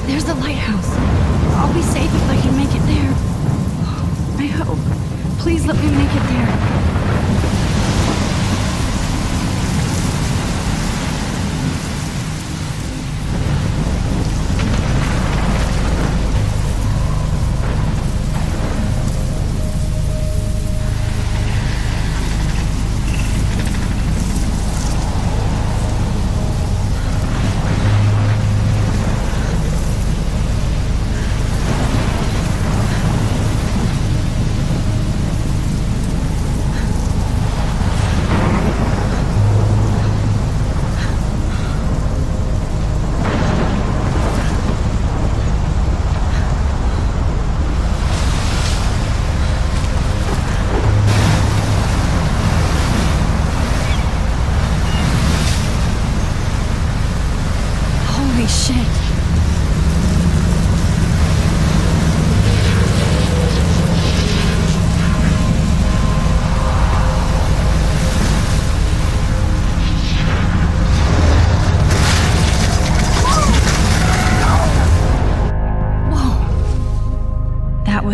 There's the lighthouse. I'll be safe if I can make it there. I hope. Please let me make it there.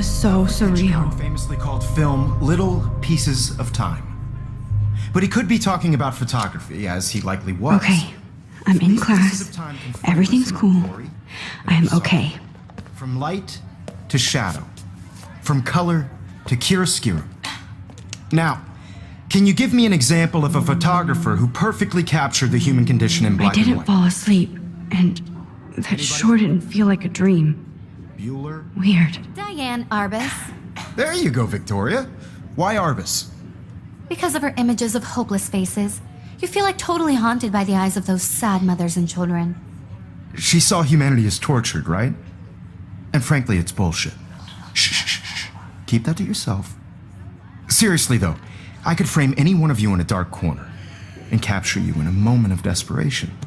So surreal. Famously called film Little Pieces of Time. But he could be talking about photography, as he likely was. Okay, I'm in class. Everything's cool. I am okay. From light to shadow. From color to chiaroscuro. Now, can you give me an example of a photographer who perfectly captured the human condition in black and white? I didn't fall asleep, and that sure didn't feel like a dream. Bueller? Weird. Diane Arbus. There you go, Victoria. Why Arbus? Because of her images of hopeless faces, you feel like totally haunted by the eyes of those sad mothers and children. She saw humanity as tortured, right? And frankly, it's bullshit. Shh, shh, shh, shh. Keep that to yourself. Seriously, though, I could frame any one of you in a dark corner and capture you in a moment of desperation.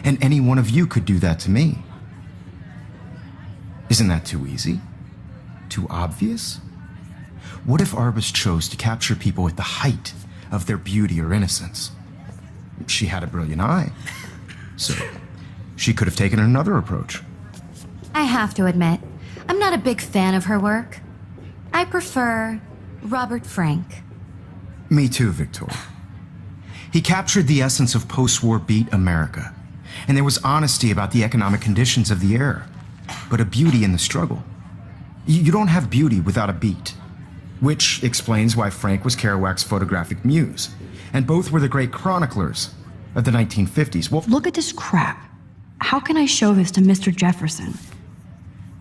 And any one of you could do that to me. Isn't that too easy? Too obvious? What if Arbus chose to capture people at the height of their beauty or innocence? She had a brilliant eye, so she could have taken another approach. I have to admit, I'm not a big fan of her work. I prefer Robert Frank. Me too, Victoria. He captured the essence of post-war beat America, and there was honesty about the economic conditions of the era. But a beauty in the struggle. You don't have beauty without a beat. Which explains why Frank was Kerouac's photographic muse. And both were the great chroniclers of the 1950s. Well, look at this crap. How can I show this to Mr. Jefferson?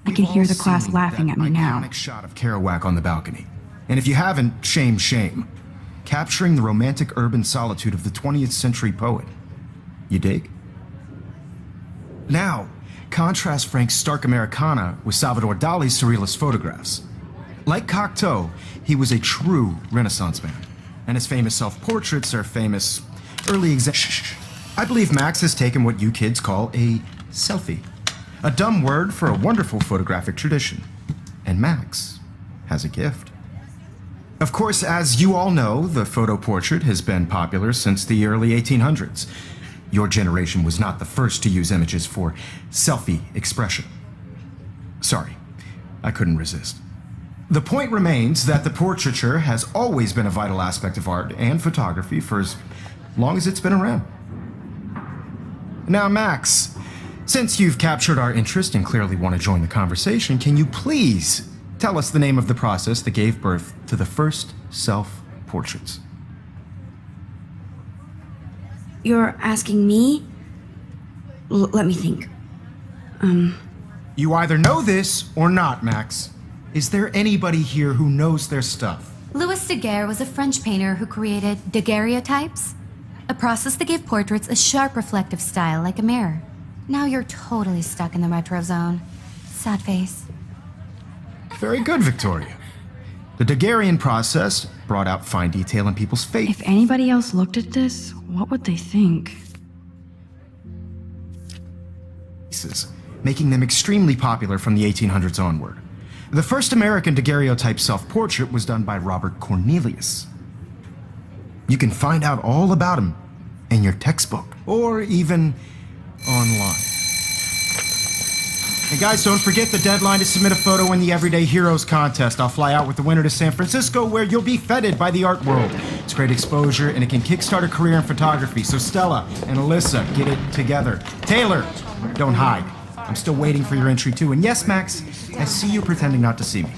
I can hear the class laughing at me now. Iconic shot of Kerouac on the balcony. And if you haven't, shame, shame. Capturing the romantic urban solitude of the 20th century poet. You dig? Now, contrast Frank's stark Americana with Salvador Dali's surrealist photographs. Like Cocteau, he was a true Renaissance man, and his famous self-portraits are famous early I believe Max has taken what you kids call a selfie, a dumb word for a wonderful photographic tradition, and Max has a gift. Of course, as you all know, the photo portrait has been popular since the early 1800s. Your generation was not the first to use images for selfie expression. Sorry, I couldn't resist. The point remains that the portraiture has always been a vital aspect of art and photography for as long as it's been around. Now, Max, since you've captured our interest and clearly want to join the conversation, can you please tell us the name of the process that gave birth to the first self-portraits? You're asking me? Let me think. You either know this or not, Max. Is there anybody here who knows their stuff? Louis Daguerre was a French painter who created daguerreotypes, a process that gave portraits a sharp reflective style like a mirror. Now you're totally stuck in the retro zone. Sad face. Very good, Victoria. The Daguerrean process brought out fine detail in people's faces. If anybody else looked at this, what would they think? Making them extremely popular from the 1800s onward. The first American daguerreotype self-portrait was done by Robert Cornelius. You can find out all about him in your textbook, or even online. And guys, don't forget the deadline to submit a photo in the Everyday Heroes contest. I'll fly out with the winner to San Francisco, where you'll be feted by the art world. It's great exposure, and it can kickstart a career in photography. So Stella and Alyssa, get it together. Taylor, don't hide. I'm still waiting for your entry too. And yes, Max, I see you pretending not to see me.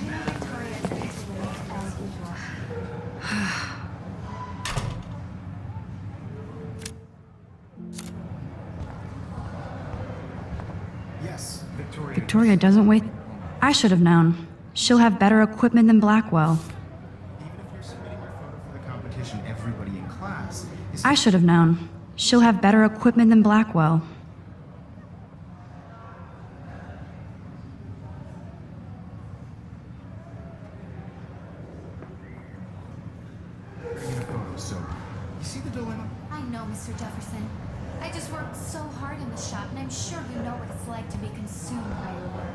Yes, Victoria. Victoria doesn't wait. I should have known. She'll have better equipment than Blackwell. Even if you're submitting your photo for the competition, everybody in class is... I should have known. She'll have better equipment than Blackwell. Bringing a photo, so you see the dilemma? I know, Mr. Jefferson. I just worked so hard in the shop, and I'm sure you know what it's like to be consumed by your work.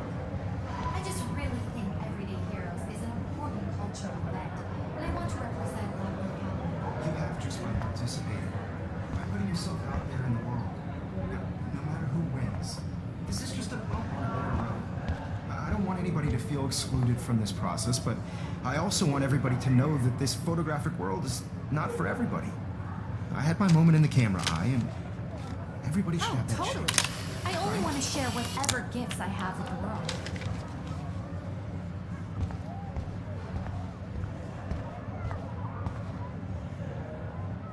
I just really think Everyday Heroes is an important cultural event, and I want to represent Blackwell County. You have just by participating, by putting yourself out there in the world. No matter who wins, this is just a bump on a better road. I don't want anybody to feel excluded from this process, but I also want everybody to know that this photographic world is not for everybody. I had my moment in the camera eye, and everybody should have that Totally. share. I only want to share whatever gifts I have with the world.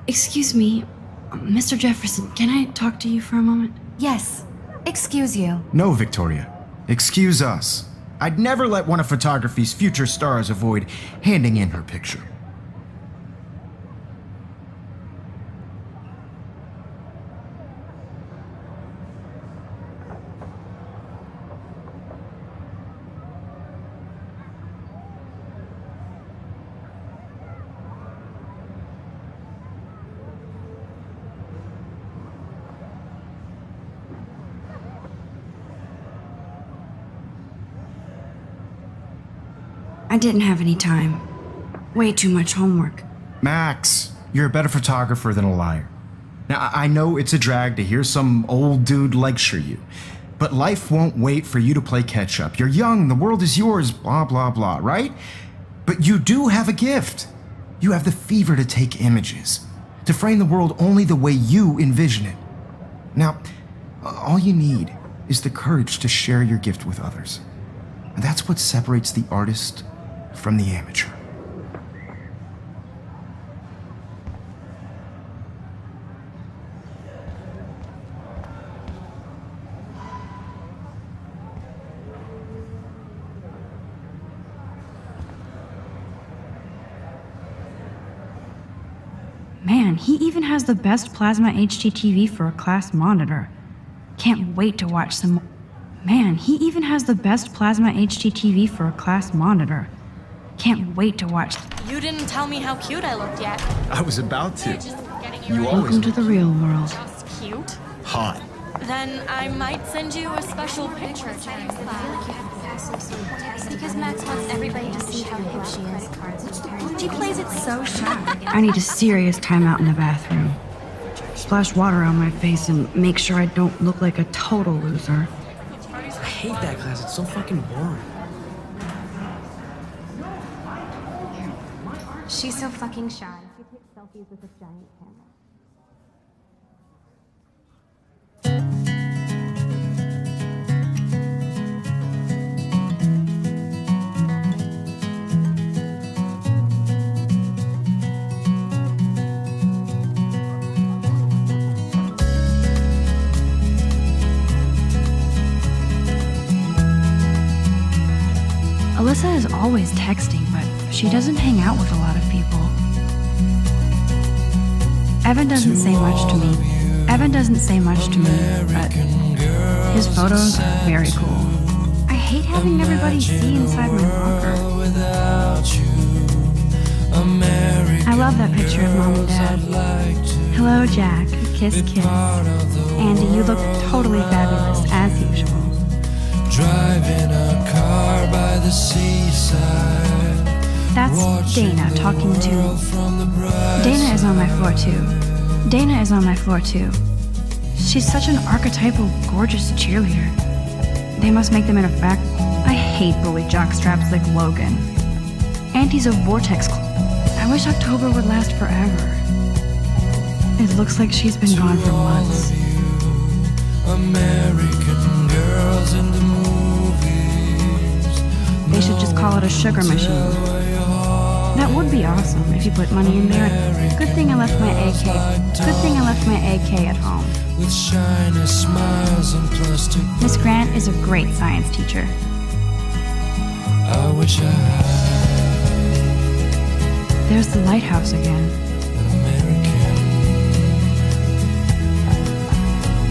Excuse me, Mr. Jefferson, can I talk to you for a moment? Yes. Excuse you. No, Victoria. Excuse us. I'd never let one of photography's future stars avoid handing in her picture. I didn't have any time. Way too much homework. Max, you're a better photographer than a liar. Now, I know it's a drag to hear some old dude lecture you, but life won't wait for you to play catch up. You're young, the world is yours, blah, blah, blah, right? But you do have a gift. You have the fever to take images, to frame the world only the way you envision it. Now, all you need is the courage to share your gift with others. And that's what separates the artist from the amateur. Man, he even has the best plasma HDTV for a class monitor. Can't wait to watch some. Man, he even has the best plasma HDTV for a class monitor. Can't wait to watch. You didn't tell me how cute I looked yet. I was about to. You Welcome to the real world. Just cute. Hot. Then I might send you a special picture. Because Max wants everybody to see how hip she is. She plays it so shy. I need a serious timeout in the bathroom. Splash water on my face and make sure I don't look like a total loser. I hate that class. It's so fucking boring. She's so fucking shy. She takes selfies with this giant camera. Alyssa is always texting, but she doesn't hang out with a lot of people. Evan doesn't say much to me. But his photos are very cool. I hate having everybody see inside my locker. I love that picture of Mom and Dad. Hello, Jack. Kiss, kiss. Andy, you look totally fabulous, as usual. Driving a car by the seaside. That's Dana talking to... Dana is on my floor too. She's such an archetypal, gorgeous cheerleader. They must make them in a fact. I hate bully jockstraps like Logan. Auntie's a vortex. I wish October would last forever. It looks like she's been gone for months. American girls in the movies. They should just call it a sugar machine. That would be awesome if you put money in there. Good thing I left my AK. Good thing I left my AK at home. With shiny smiles and plastic. Miss Grant is a great science teacher. I wish I had There's the lighthouse again. an American.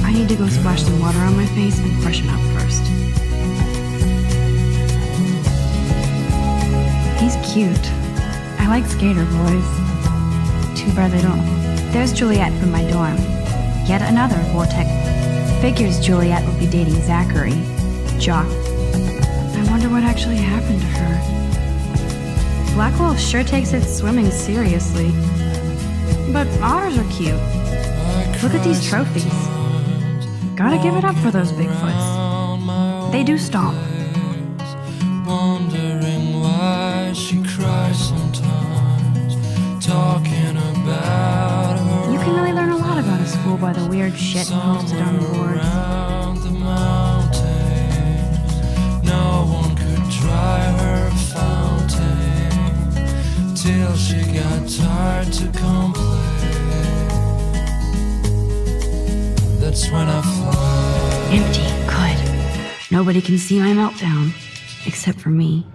I need to go splash some water on my face and freshen up first. He's cute. I like skater boys. Too bad they don't. There's Juliet from my dorm. Yet another vortex. Figures Juliet would be dating Zachary. Jock. I wonder what actually happened to her. Black Wolf sure takes its swimming seriously. But otters are cute. Look at these trophies. Gotta give it up for those Bigfoots. They do stomp. Wondering why she cries sometimes. Talking about her. You can really learn a lot about a school by the weird shit posted on the boards. Around the mountains, no one could dry her fountain till she got tired to complain. That's when I fly. Empty. Good. Nobody can see my meltdown. Except for me.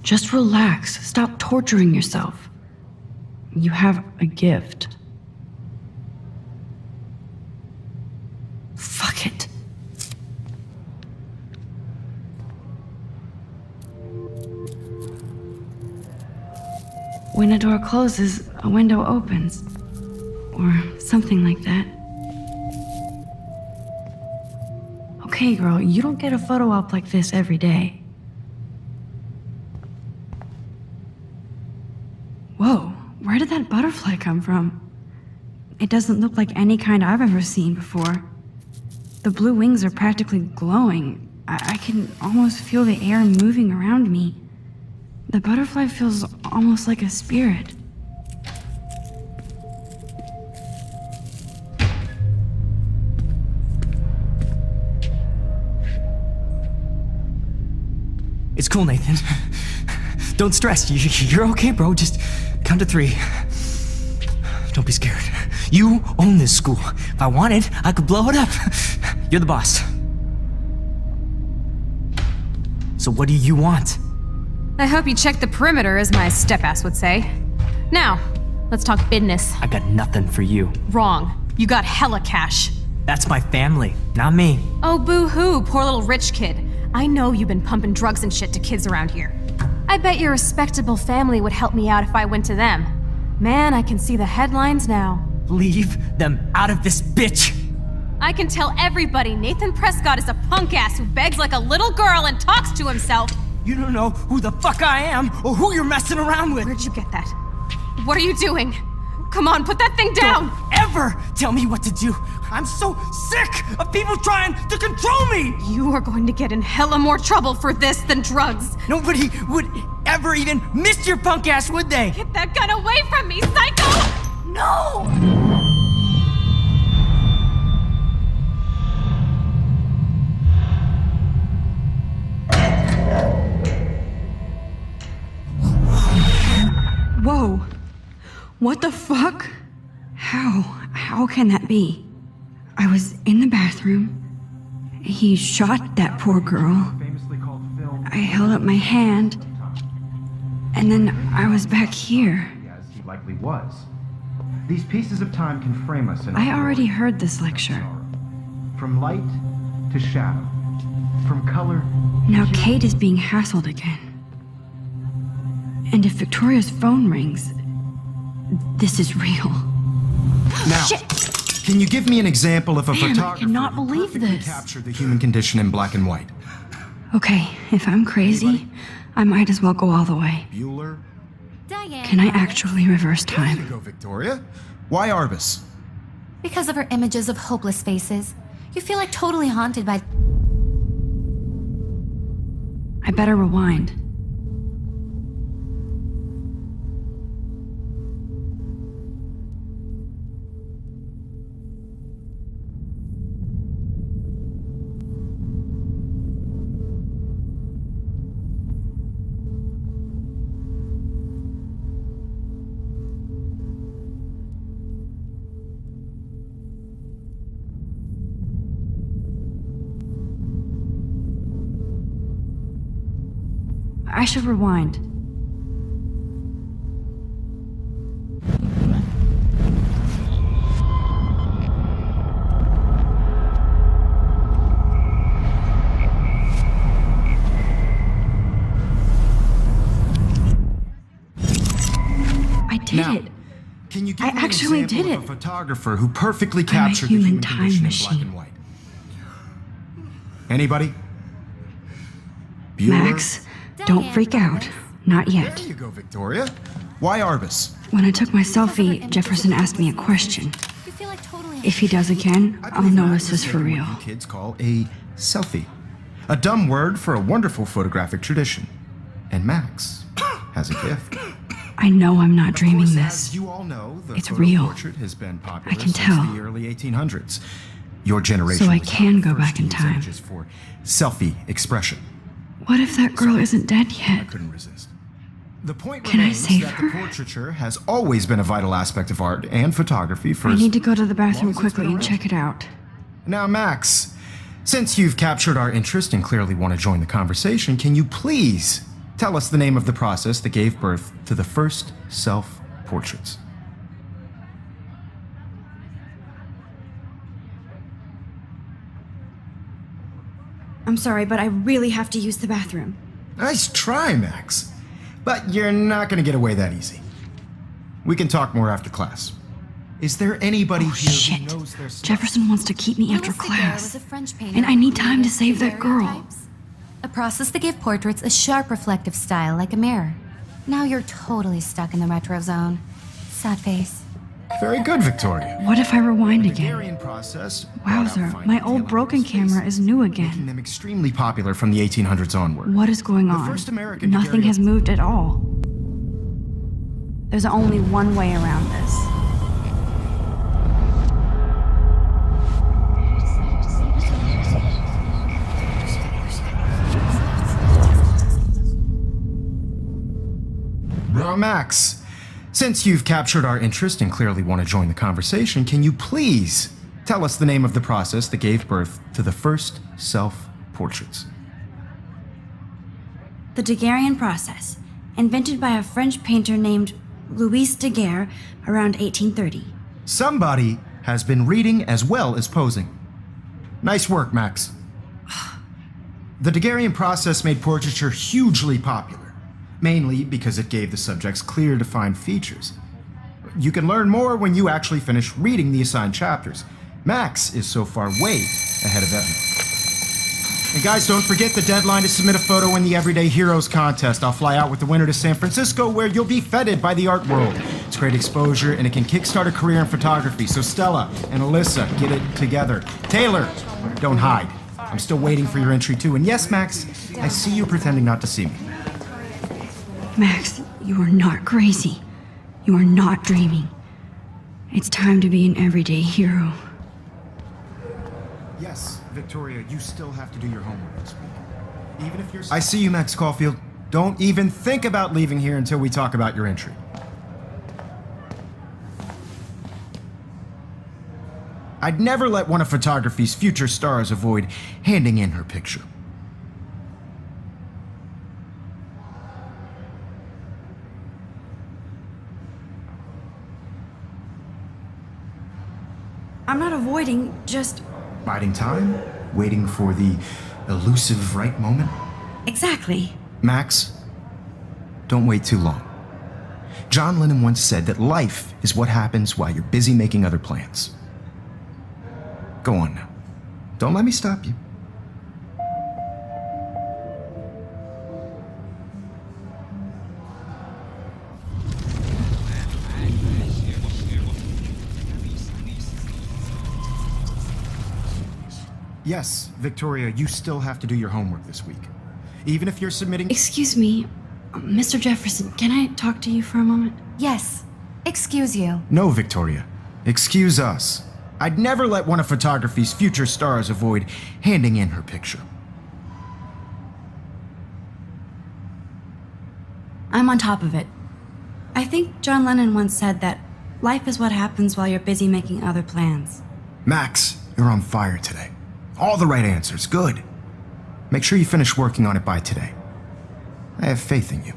Just relax. Stop torturing yourself. You have a gift. Fuck it. When a door closes, a window opens. Or something like that. Okay, girl, you don't get a photo op like this every day. Whoa, where did that butterfly come from? It doesn't look like any kind I've ever seen before. The blue wings are practically glowing. I can almost feel the air moving around me. The butterfly feels almost like a spirit. It's cool, Nathan. Don't stress. You're okay, bro. Just count to 3. Don't be scared. You own this school. If I wanted, I could blow it up. You're the boss. So what do you want? I hope you checked the perimeter, as my step-ass would say. Now, let's talk business. I got nothing for you. Wrong. You got hella cash. That's my family, not me. Oh, boo-hoo, poor little rich kid. I know you've been pumping drugs and shit to kids around here. I bet your respectable family would help me out if I went to them. Man, I can see the headlines now. Leave them out of this bitch! I can tell everybody Nathan Prescott is a punk ass who begs like a little girl and talks to himself. You don't know who the fuck I am or who you're messing around with. Where'd you get that? What are you doing? Come on, put that thing down! Don't ever tell me what to do. I'm so sick of people trying to control me. You are going to get in hella more trouble for this than drugs. Nobody would ever even miss your punk ass, would they? Get that gun away from me, psycho! No! Whoa. What the fuck? How can that be? I was in the bathroom. He shot that poor girl. I held up my hand. And then I was back here. As he likely was. These pieces of time can frame us in I already heard this lecture. From light to shadow. From color. Now Kate is being hassled again. And if Victoria's phone rings, this is real. Now, Shit! Can you give me an example of a Man, I photographer cannot who believe perfectly this. captured the human condition in black and white? Okay, if I'm crazy, I might as well go all the way. Bueller? Diane. Can I actually reverse There you time? go, Victoria. Why Arbus? Because of her images of hopeless faces, you feel like totally haunted by. I better rewind. I should rewind. I did Now, it. Can you give I me an actually example did of it. a photographer who perfectly a captured the human human time condition machine. in black and white? Anybody? Bueller? Max, don't freak out. Not There yet. you go, Victoria. Why Arbus? When I took my selfie, Jefferson asked me a question. You feel like totally. If he does again, I I'll believe know Max this is for taken real. what you kids call a selfie. A dumb word for a wonderful photographic tradition. And Max has a gift. I know I'm not Of dreaming course, this. as you all know, the It's photo real. portrait has been popular I can since tell. the early 1800s. Your generation So I was not can the go first back to in use time. images for selfie expression. What if that girl isn't dead I yet? couldn't resist. The point Can I remains save that her? the portraiture has always been a vital aspect of art and photography for I as need to go to the bathroom long as it's quickly been and around. check it out. Now, Max, since you've captured our interest and clearly want to join the conversation, can you please tell us the name of the process that gave birth to the first self-portraits? I'm sorry, but I really have to use the bathroom. Nice try, Max. But you're not going to get away that easy. We can talk more after class. Is there anybody Oh, here shit. who knows their stuff? Jefferson wants to keep me after Louis Daguerre class. was a French painter And I who need time to created save that girl. daguerreotypes, a process that gave portraits a sharp reflective style like a mirror. Now you're totally stuck in the retro zone. Sad face. Very good, Victoria. What if I rewind The again? Daguerrean process brought out Wowzer, fine my detail old on broken those camera faces, is new making again. them extremely popular from the 1800s onward. What is going The on? first American Nothing has moved at all. There's only one way around this. Now, Max, since you've captured our interest and clearly want to join the conversation, can you please tell us the name of the process that gave birth to the first self-portraits? The Daguerrean process, invented by a French painter named Louis Daguerre around 1830. Somebody has been reading as well as posing. Nice work, Max. The Daguerrean process made portraiture hugely popular, mainly because it gave the subjects clear, defined features. You can learn more when you actually finish reading the assigned chapters. Max is so far way ahead of everyone. And guys, don't forget the deadline to submit a photo in the Everyday Heroes contest. I'll fly out with the winner to San Francisco, where you'll be feted by the art world. It's great exposure, and it can kickstart a career in photography. So Stella and Alyssa, get it together. Taylor, don't hide. I'm still waiting for your entry too. And yes, Max, I see you pretending not to see me. Max, you are not crazy. You are not dreaming. It's time to be an everyday hero. Yes, Victoria, you still have to do your homework this week. Even if you're... I see you, Max Caulfield. Don't even think about leaving here until we talk about your entry. I'd never let one of photography's future stars avoid handing in her picture. I'm not avoiding, just... Biding time, waiting for the elusive right moment. Exactly. Max, don't wait too long. John Lennon once said that life is what happens while you're busy making other plans. Go on now. Don't let me stop you. Yes, Victoria, you still have to do your homework this week. Even if you're submitting— Excuse me, Mr. Jefferson, can I talk to you for a moment? Yes. Excuse you. No, Victoria. Excuse us. I'd never let one of photography's future stars avoid handing in her picture. I'm on top of it. I think John Lennon once said that life is what happens while you're busy making other plans. Max, you're on fire today. All the right answers. Good. Make sure you finish working on it by today. I have faith in you.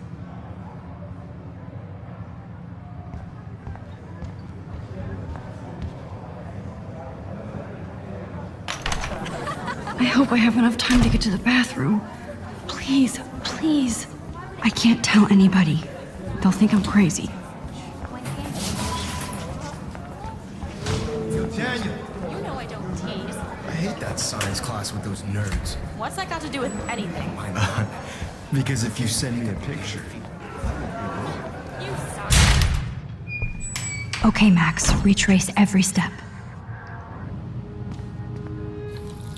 I hope I have enough time to get to the bathroom. Please, please. I can't tell anybody. They'll think I'm crazy. Daniel! You know I don't tease. I hate that science class with those nerds. What's that got to do with anything? Why not? Because if you send me a picture... You suck. Okay, Max, retrace every step.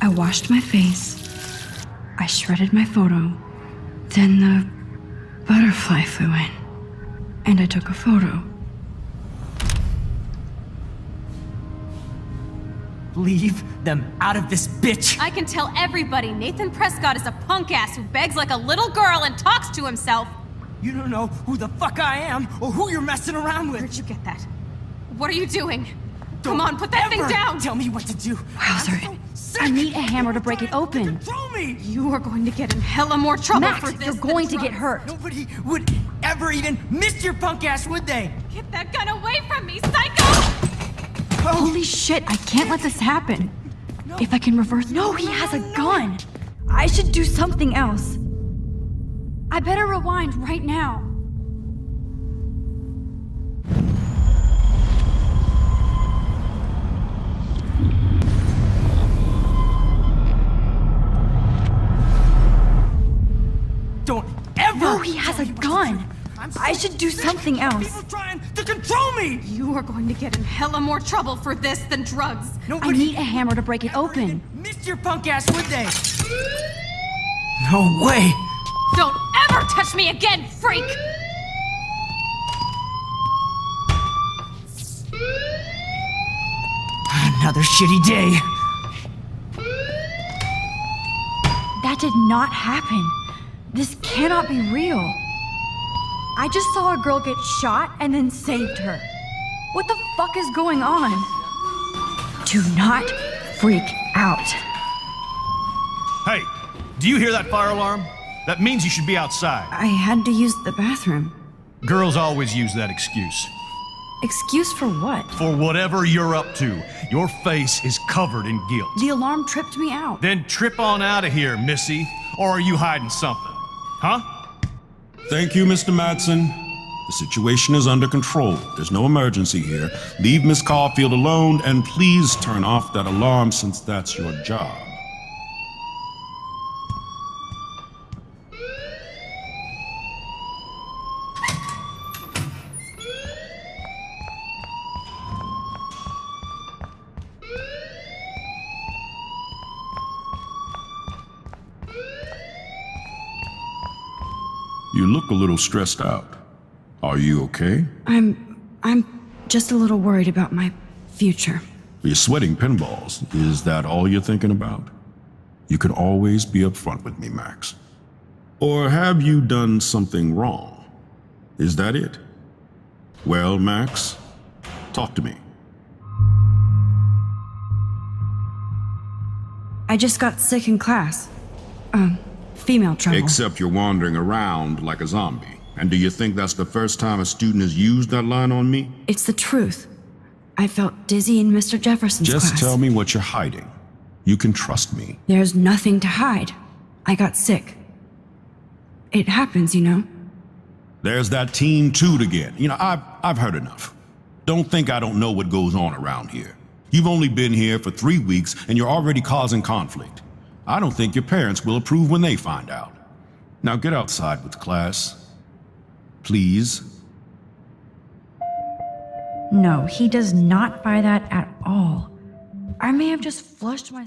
I washed my face. I shredded my photo. Then the butterfly flew in. And I took a photo. Leave them out of this bitch! I can tell everybody Nathan Prescott is a punk ass who begs like a little girl and talks to himself. You don't know who the fuck I am or who you're messing around with. Where'd you get that? What are you doing? Don't Come on, put that thing ever down! Tell me what to do. Wowzer, I'm so I sick need a hammer to break it open. Control me! You are going to get in hella more trouble Max, for this you're than going to get drugs. hurt. Nobody would ever even miss your punk ass, would they? Get that gun away from me, psycho! Holy shit, I can't let this happen. If I can reverse— No, he has a gun! I should do something else. I better rewind right now. Don't ever! No, he has a gun! I should do something else. People trying to control me! You are going to get in hella more trouble for this than drugs. I need a hammer to break it open. Miss your punk ass, would they? No way! Don't ever touch me again, freak! Another shitty day. That did not happen. This cannot be real. I just saw a girl get shot and then saved her. What the fuck is going on? Do not freak out. Hey, do you hear that fire alarm? That means you should be outside. I had to use the bathroom. Girls always use that excuse. Excuse for what? For whatever you're up to, your face is covered in guilt. The alarm tripped me out. Then trip on out of here, Missy. Or are you hiding something? Huh? Thank you, Mr. Madsen. The situation is under control. There's no emergency here. Leave Miss Caulfield alone, and please turn off that alarm since that's your job. You look a little stressed out. Are you okay? I'm just a little worried about my future. You're sweating pinballs. Is that all you're thinking about? You can always be upfront with me, Max. Or have you done something wrong? Is that it? Well, Max, talk to me. I just got sick in class. Female trouble. Except you're wandering around like a zombie. And do you think that's the first time a student has used that line on me? It's the truth. I felt dizzy in Mr. Jefferson's class. Just tell me what you're hiding. You can trust me. There's nothing to hide. I got sick. It happens, you know. There's that Team Toot again. I've heard enough. Don't think I don't know what goes on around here. You've only been here for 3 weeks and you're already causing conflict. I don't think your parents will approve when they find out. Now get outside with class. Please. No, he does not buy that at all. I may have just flushed my...